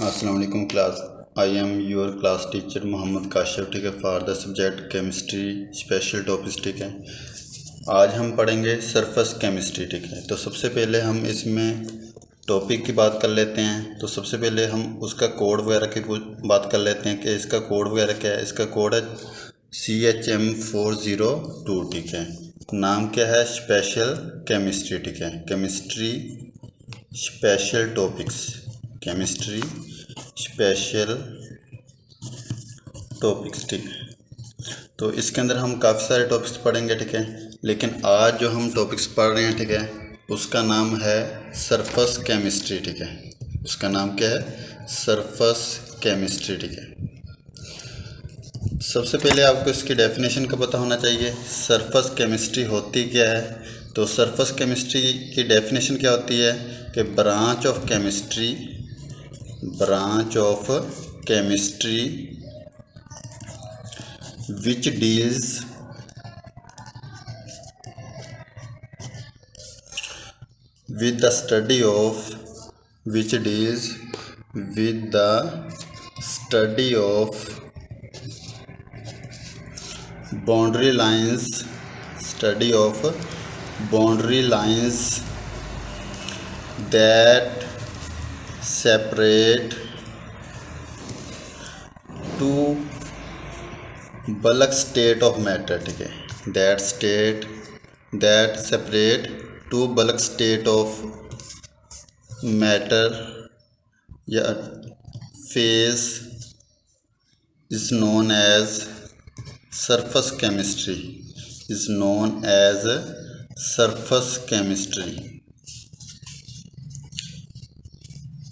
अस्सलाम वालेकुम class. I am your class teacher Mohammad Kashif, ठीक है, for the subject chemistry special topics, ठीक है। आज हम पढ़ेंगे सरफेस केमिस्ट्री, ठीक है। तो सबसे पहले हम इसमें टॉपिक की बात कर लेते हैं। तो सबसे पहले हम उसका कोड वगैरह की बात कर लेते हैं कि इसका कोड वगैरह क्या है। इसका कोड है CHM402, ठीक है। नाम क्या है? स्पेशल केमिस्ट्री, ठीक है। Chemistry special topics, chemistry special topics, ठीक है। तो इसके अंदर हम काफ़ी सारे टॉपिक्स पढ़ेंगे, ठीक है। लेकिन आज जो हम टॉपिक्स पढ़ रहे हैं, ठीक है, उसका नाम है सरफेस केमिस्ट्री, ठीक है। उसका नाम क्या है? सरफेस केमिस्ट्री, ठीक है। सबसे पहले आपको इसकी डेफिनेशन का पता होना चाहिए। सरफेस केमिस्ट्री होती क्या है? तो सरफेस केमिस्ट्री की डेफिनेशन क्या होती है कि branch of chemistry which deals with the study of boundary lines that separate two bulk state of matter, ठीक है। that separate two bulk state of matter या phase is known as surface chemistry,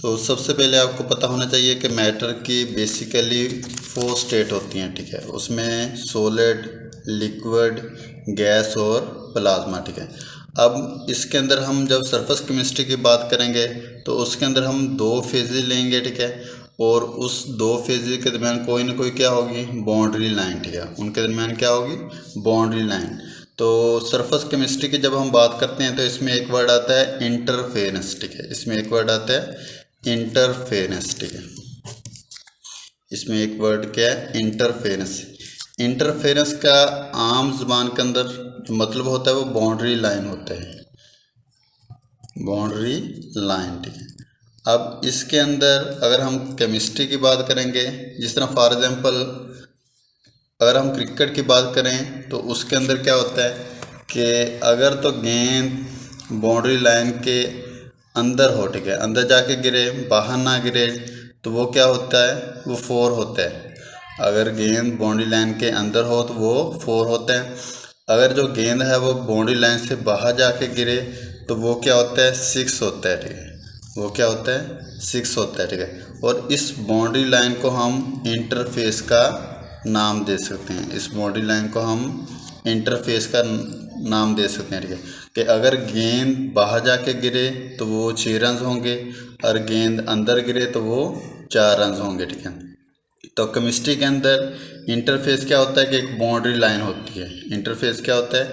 तो सबसे पहले आपको पता होना चाहिए कि मैटर की बेसिकली 4 स्टेट होती हैं, ठीक है। उसमें सॉलिड, लिक्विड, गैस और प्लाज्मा, ठीक है। अब इसके अंदर हम जब सरफेस केमिस्ट्री की बात करेंगे तो उसके अंदर हम 2 फेजेज लेंगे, ठीक है। और उस 2 फेजेज के दरमियान कोई ना कोई क्या होगी? बाउंड्री लाइन, ठीक है। उनके दरमियान क्या होगी? Boundary line. तो सरफेस केमिस्ट्री की जब हम बात करते हैं तो इसमें एक वर्ड आता है इंटरफेरेंस, ठीक है। इसमें एक वर्ड आता है इंटरफेरेंस, ठीक है। इसमें एक वर्ड क्या है? इंटरफेरेंस। इंटरफेरेंस का आम जुबान के अंदर जो मतलब होता है वो बाउंड्री लाइन होता है, बाउंड्री लाइन, ठीक है। अब इसके अंदर अगर हम केमिस्ट्री की बात करेंगे, जिस तरह फॉर एग्जांपल अगर हम क्रिकेट की बात करें तो उसके अंदर क्या होता है कि अगर तो गेंद बाउंड्री लाइन के अंदर हो, ठीक है, अंदर जाके गिरे, बाहर ना गिरे, तो वो क्या होता है? वो 4 होता है। अगर गेंद बाउंड्री लाइन के अंदर हो तो वो 4 होता है। अगर जो गेंद है वो बाउंड्री लाइन से बाहर जाके गिरे तो वो क्या होता है? 6 होता है, ठीक है। वो क्या होता है? 6 होता है, ठीक है। और इस बाउंड्री लाइन को हम इंटरफेस का नाम दे सकते हैं। इस बाउंड्री लाइन को हम इंटरफेस का नाम दे सकते हैं, ठीक है। कि अगर गेंद बाहर जाके गिरे तो वो 6 रन होंगे, और गेंद अंदर गिरे तो वो 4 रन होंगे, ठीक है। तो केमिस्ट्री के अंदर इंटरफेस क्या होता है कि एक बाउंड्री लाइन होती है। इंटरफेस क्या होता है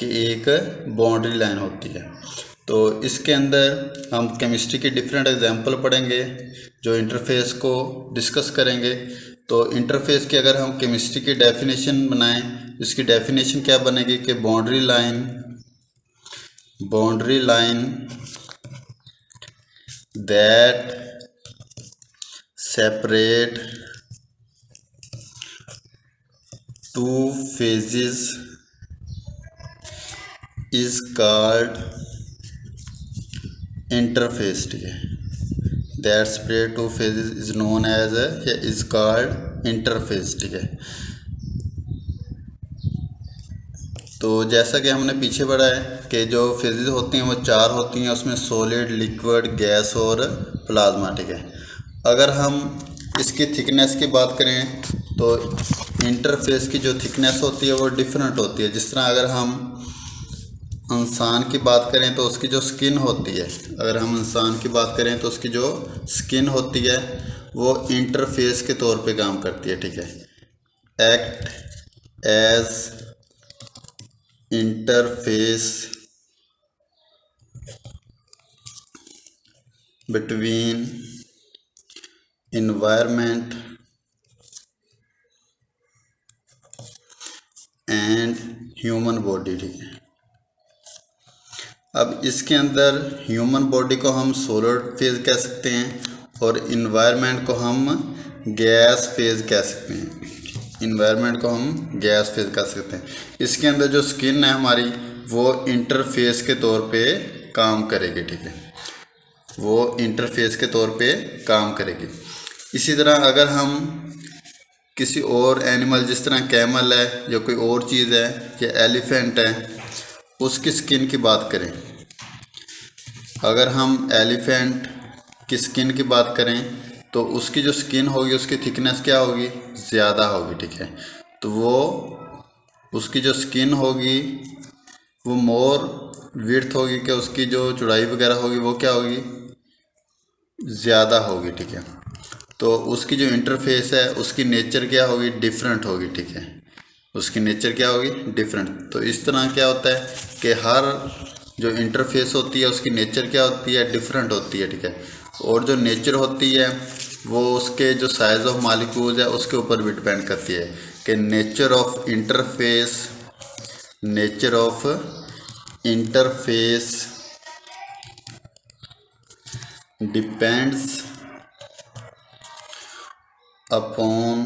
कि एक बाउंड्री लाइन होती है। तो इसके अंदर हम केमिस्ट्री के डिफरेंट एग्जांपल पढ़ेंगे जो इंटरफेस को डिस्कस करेंगे। तो इंटरफेस की अगर हम केमिस्ट्री की डेफिनेशन बनाएं, इसकी डेफिनेशन क्या बनेगी कि boundary line that separate two phases is called interface, ठीक है। that separate two phases is known as is called interface, ठीक है। तो जैसा कि हमने पीछे पढ़ा है कि जो फेजेस होती हैं वो 4 होती हैं, उसमें सॉलिड, लिक्विड, गैस और प्लाज्मा, ठीक है। अगर हम इसकी थिकनेस की बात करें तो इंटरफेस की जो थिकनेस होती है वो डिफरेंट होती है। जिस तरह अगर हम इंसान की बात करें तो उसकी जो स्किन होती है, अगर हम इंसान की बात करें तो उसकी जो स्किन होती है वो इंटरफेस के तौर पे काम करती है, ठीक है। Act as interface between environment and human body, ठीक है। अब इसके अंदर ह्यूमन बॉडी को हम सोलर फेज कह सकते हैं और इन्वायरमेंट को हम गैस फेज कह सकते हैं। इन्वायरमेंट को हम गैस फेज कह सकते हैं। इसके अंदर जो स्किन है हमारी वो इंटरफेस के तौर पे काम करेगी, ठीक है, वो इंटरफेस के तौर पे काम करेगी। इसी तरह अगर हम किसी और एनिमल जिस तरह कैमल है या कोई और चीज़ है या एलिफेंट है उसकी स्किन की बात करें, अगर हम एलिफेंट की स्किन की बात करें तो उसकी जो स्किन होगी उसकी थिकनेस क्या होगी, ज़्यादा होगी, ठीक है। तो वो उसकी जो स्किन होगी वो मोर विड्थ होगी, कि उसकी जो चौड़ाई वगैरह होगी वो क्या होगी, ज़्यादा होगी, ठीक है। तो उसकी जो इंटरफेस है उसकी नेचर क्या होगी, डिफरेंट होगी, ठीक है, उसकी नेचर क्या होगी, डिफरेंट। तो इस तरह क्या होता है कि हर जो इंटरफेस होती है उसकी नेचर क्या होती है, डिफरेंट होती है, ठीक है। और जो नेचर होती है वो उसके जो साइज ऑफ मॉलिक्यूल्स है उसके ऊपर भी डिपेंड करती है कि nature of interface depends upon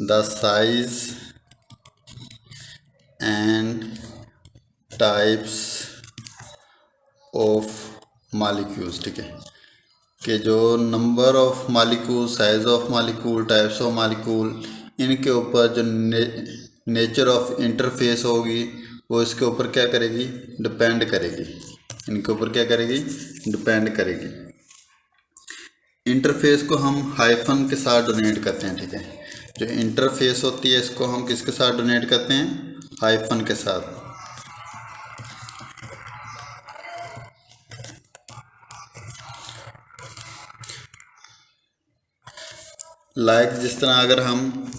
the size and types of molecules, ठीक है, कि जो number of molecule, size of molecule, types of molecule, इनके ऊपर जो नेचर ऑफ इंटरफेस होगी वो इसके ऊपर क्या करेगी, डिपेंड करेगी, इनके ऊपर क्या करेगी, डिपेंड करेगी। इंटरफेस को हम हाइफन के साथ डोनेट करते हैं, ठीक है। जो इंटरफेस होती है इसको हम किसके साथ डोनेट करते हैं, हाइफन के साथ। जिस तरह अगर हम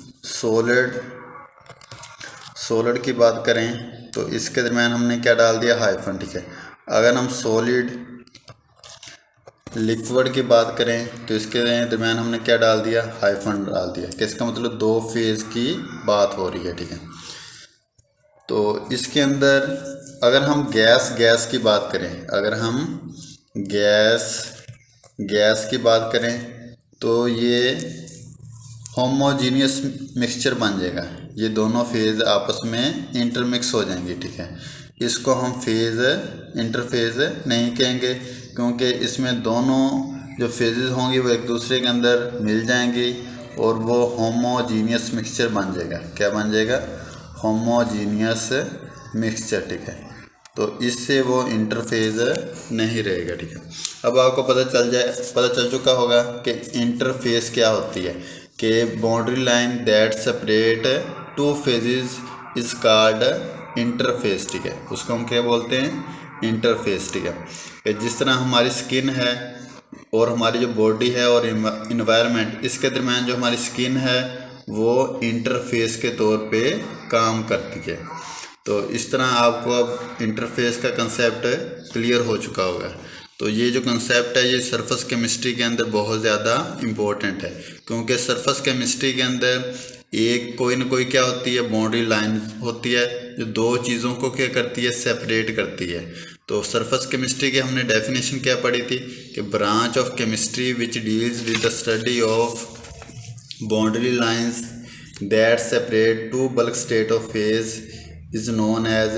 सॉलिड की बात करें तो इसके दरम्यान हमने क्या डाल दिया, हाइफन, ठीक है। अगर हम सॉलिड लिक्विड की बात करें तो इसके दरम्यान हमने क्या डाल दिया, हाइफन डाल दिया, कि इसका मतलब दो फेज की बात हो रही है, ठीक है। तो इसके अंदर अगर हम गैस की बात करें, अगर हम गैस की बात करें तो ये होमोजीनियस मिक्सचर बन जाएगा, ये दोनों फेज़ आपस में इंटरमिक्स हो जाएंगे, ठीक है। इसको हम इंटरफेज़ नहीं कहेंगे क्योंकि इसमें दोनों जो फेजेस होंगी वो एक दूसरे के अंदर मिल जाएंगी और वो होमोजीनियस मिक्सचर बन जाएगा। क्या बन जाएगा, होमोजीनियस मिक्सचर, ठीक है। तो इससे वो इंटरफेज़ नहीं रहेगा, ठीक है। अब आपको पता चल चुका होगा कि इंटरफेस क्या होती है, कि boundary line that separate two phases is called interface, ठीक है। उसको हम क्या बोलते हैं, इंटरफेस, ठीक है। जिस तरह हमारी स्किन है और हमारी जो बॉडी है और इन्वायरमेंट, इसके दरम्यान जो हमारी स्किन है वो इंटरफेस के तौर पे काम करती है। तो इस तरह आपको अब इंटरफेस का कंसेप्ट क्लियर हो चुका होगा। तो ये जो कंसेप्ट है ये सरफेस केमिस्ट्री के अंदर बहुत ज़्यादा इम्पोर्टेंट है, क्योंकि सरफेस केमिस्ट्री के अंदर कोई ना कोई क्या होती है, बाउंड्री लाइन होती है जो दो चीज़ों को क्या करती है, सेपरेट करती है। तो सरफेस केमिस्ट्री की हमने डेफिनेशन क्या पढ़ी थी कि branch of chemistry which deals with the study of boundary lines that separate two bulk state of phase is known as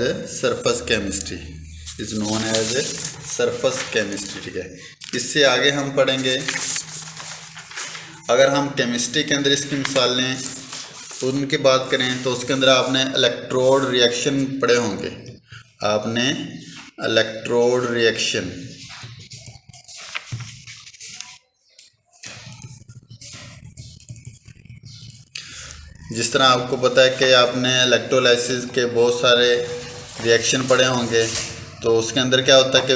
surface chemistry, ठीक है। इससे आगे हम पढ़ेंगे, अगर हम केमिस्ट्री के अंदर इसकी मिसाल लें उनकी बात करें तो उसके अंदर आपने इलेक्ट्रोड रिएक्शन पढ़े होंगे, आपने इलेक्ट्रोड रिएक्शन, जिस तरह आपको पता है कि आपने इलेक्ट्रोलाइसिस के बहुत सारे रिएक्शन पढ़े होंगे, तो उसके अंदर क्या होता है कि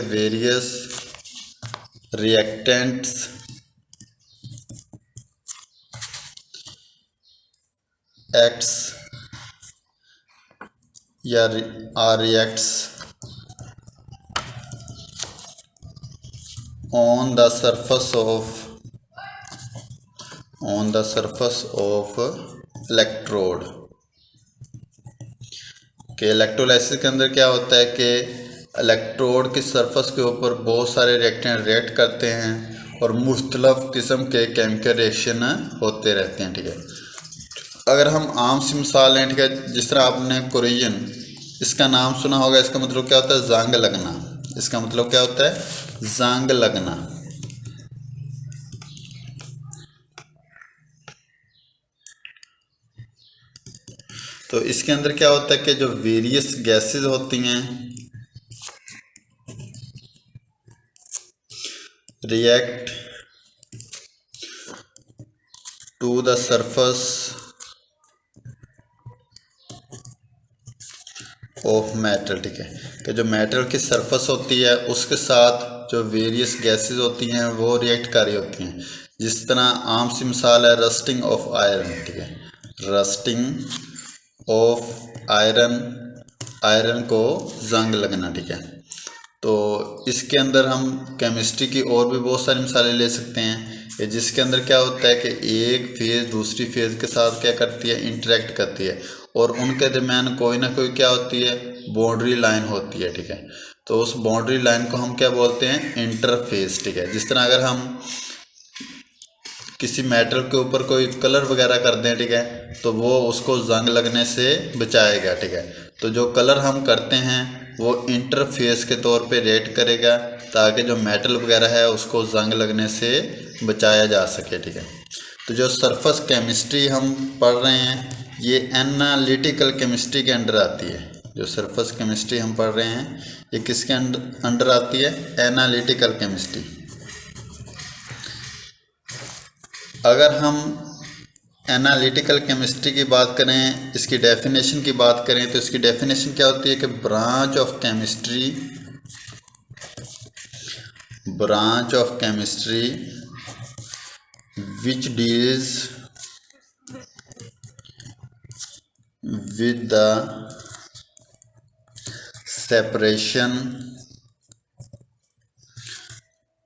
वेरियस रिएक्टेंट्स एक्ट्स या reacts on the surface of electrode. कि इलेक्ट्रोलाइसिस के अंदर क्या होता है कि इलेक्ट्रोड की सरफेस के ऊपर बहुत सारे रिएक्टेंट रिएक्ट करते हैं और मुख्तलिफ किस्म के केमिकल रिएक्शन होते रहते हैं। ठीक है, अगर हम आम सी मिसाल लें, ठीक है, जिस तरह आपने कोरियन, इसका नाम सुना होगा। इसका मतलब क्या होता है? जंग लगना। इसका मतलब क्या होता है? जंग लगना। तो इसके अंदर क्या होता है कि जो वेरियस गैसेस होती हैं react to the surface of metal. ठीक है, कि जो मेटल की सरफेस होती है उसके साथ जो वेरियस गैसेस होती हैं वो रिएक्ट कर रही होती हैं। जिस तरह आम सी मिसाल है रस्टिंग ऑफ आयरन। ठीक है, रस्टिंग ऑफ आयरन, आयरन को जंग लगना। ठीक है, तो इसके अंदर हम केमिस्ट्री की और भी बहुत सारी मिसालें ले सकते हैं, जिसके अंदर क्या होता है कि एक फेज़ दूसरी फेज़ के साथ क्या करती है? इंटरेक्ट करती है और उनके दरमियान कोई ना कोई क्या होती है? बाउंड्री लाइन होती है। ठीक है, तो उस बाउंड्री लाइन को हम क्या बोलते हैं? इंटरफेस। ठीक है, जिस तरह अगर हम किसी मेटल के ऊपर कोई कलर वगैरह कर दें, ठीक है, तो वो उसको जंग लगने से बचाएगा। ठीक है, तो जो कलर हम करते हैं वो इंटरफेस के तौर पे रिएक्ट करेगा ताकि जो मेटल वगैरह है उसको जंग लगने से बचाया जा सके। ठीक है, तो जो सरफेस केमिस्ट्री हम पढ़ रहे हैं ये एनालिटिकल केमिस्ट्री के अंडर आती है। जो सरफेस केमिस्ट्री हम पढ़ रहे हैं ये किसके अंडर आती है? Analytical chemistry. अगर हम एनालिटिकल केमिस्ट्री की बात करें, इसकी डेफिनेशन की बात करें, तो इसकी डेफिनेशन क्या होती है कि branch of chemistry which deals with the separation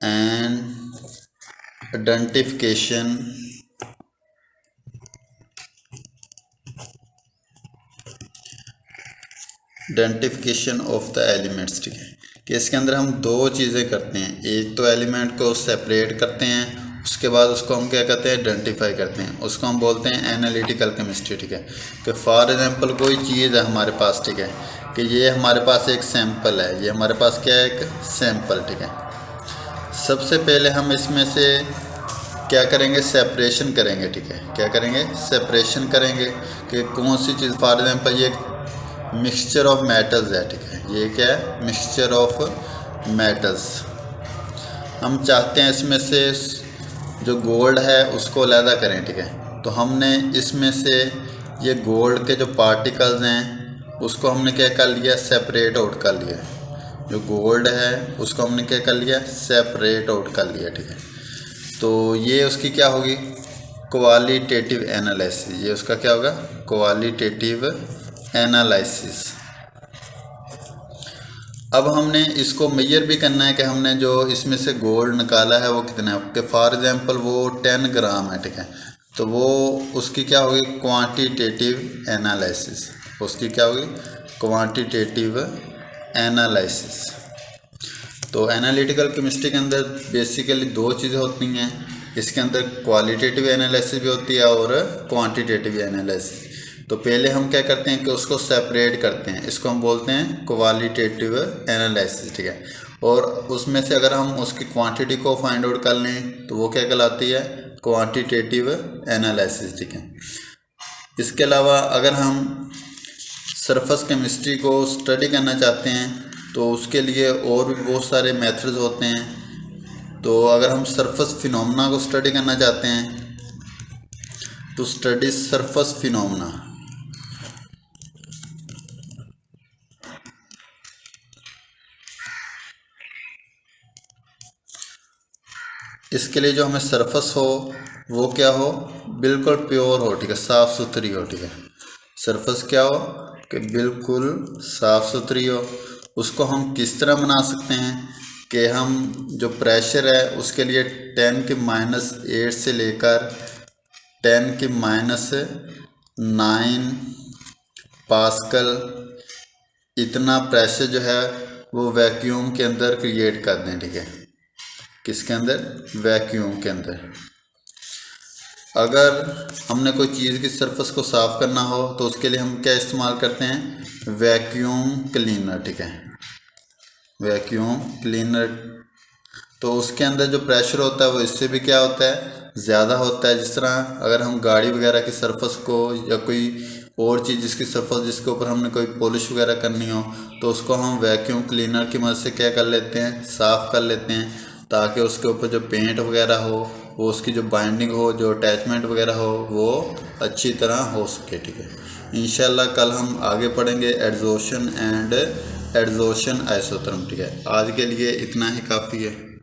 and identification of the elements. ठीक है, कि इसके अंदर हम दो चीज़ें करते हैं। एक तो एलिमेंट को सेपरेट करते हैं, उसके बाद उसको हम क्या कहते हैं? आइडेंटिफाई करते हैं। उसको हम बोलते हैं एनालिटिकल केमिस्ट्री। ठीक है, कि फॉर एग्जांपल कोई चीज़ है हमारे पास, ठीक है, कि ये हमारे पास एक सैंपल है, ये हमारे पास क्या है? एक सैंपल। ठीक है, सबसे पहले हम इसमें से क्या करेंगे? सेपरेशन करेंगे। ठीक है, क्या करेंगे? सेपरेशन करेंगे कि कौन सी चीज़, फॉर एग्जांपल ये मिक्सचर ऑफ मेटल्स है। ठीक है, ये क्या है? Mixture of metals. हम चाहते हैं इसमें से जो गोल्ड है उसको अलहदा करें। ठीक है, तो हमने इसमें से ये गोल्ड के जो पार्टिकल्स हैं उसको हमने क्या कर लिया? सेपरेट आउट कर लिया। जो गोल्ड है उसको हमने क्या कर लिया? सेपरेट आउट कर लिया। ठीक है, तो ये उसकी क्या होगी? Qualitative analysis. ये उसका क्या होगा? Qualitative analysis. अब हमने इसको मेजर भी करना है कि हमने जो इसमें से गोल्ड निकाला है वो कितना है। कि फॉर एग्जांपल वो 10 ग्राम है। ठीक है, तो वो उसकी क्या होगी? Quantitative analysis. उसकी क्या होगी? Quantitative analysis. तो एनालिटिकल केमिस्ट्री के अंदर बेसिकली दो चीज़ें होती हैं। इसके अंदर क्वालिटेटिव एनालिसिस भी होती है और क्वांटिटेटिव एनालिसिस। तो पहले हम क्या करते हैं कि उसको सेपरेट करते हैं, इसको हम बोलते हैं क्वालिटेटिव एनालिसिस। ठीक है, और उसमें से अगर हम उसकी क्वांटिटी को फाइंड आउट कर लें तो वो क्या कहलाती है? Quantitative analysis. ठीक है, इसके अलावा अगर हम सरफेस केमिस्ट्री को स्टडी करना चाहते हैं तो उसके लिए और भी बहुत सारे मेथड्स होते हैं। तो अगर हम सरफेस फिनोमेना को स्टडी करना चाहते हैं तो स्टडी सरफेस फिनोमेना, इसके लिए जो हमें सरफेस हो वो क्या हो? बिल्कुल प्योर हो। ठीक है, साफ़ सुथरी हो। ठीक है, सरफेस क्या हो? कि बिल्कुल साफ़ सुथरी हो। उसको हम किस तरह बना सकते हैं? कि हम जो प्रेशर है उसके लिए 10⁻⁸ से लेकर 10⁻⁹ पास्कल इतना प्रेशर जो है वो वैक्यूम के अंदर क्रिएट कर दें। ठीक है, किसके अंदर? वैक्यूम के अंदर। अगर हमने कोई चीज़ की सरफेस को साफ़ करना हो तो उसके लिए हम क्या इस्तेमाल करते हैं? Vacuum cleaner. ठीक है, वैक्यूम क्लीनर। तो उसके अंदर जो प्रेशर होता है वो इससे भी क्या होता है? ज़्यादा होता है। जिस तरह अगर हम गाड़ी वगैरह की सरफेस को या कोई और चीज़ जिसकी सरफेस जिसके ऊपर हमने कोई पॉलिश वगैरह करनी हो तो उसको हम वैक्यूम क्लीनर की मदद से क्या कर लेते हैं? साफ़ कर लेते हैं, ताकि उसके ऊपर जो पेंट वगैरह हो वो उसकी जो बाइंडिंग हो, जो अटैचमेंट वगैरह हो वो अच्छी तरह हो सके। ठीक है, इंशाल्लाह कल हम आगे पढ़ेंगे एडजॉर्प्शन एंड एडजॉर्प्शन आइसोथर्म। ठीक है, आज के लिए इतना ही काफ़ी है।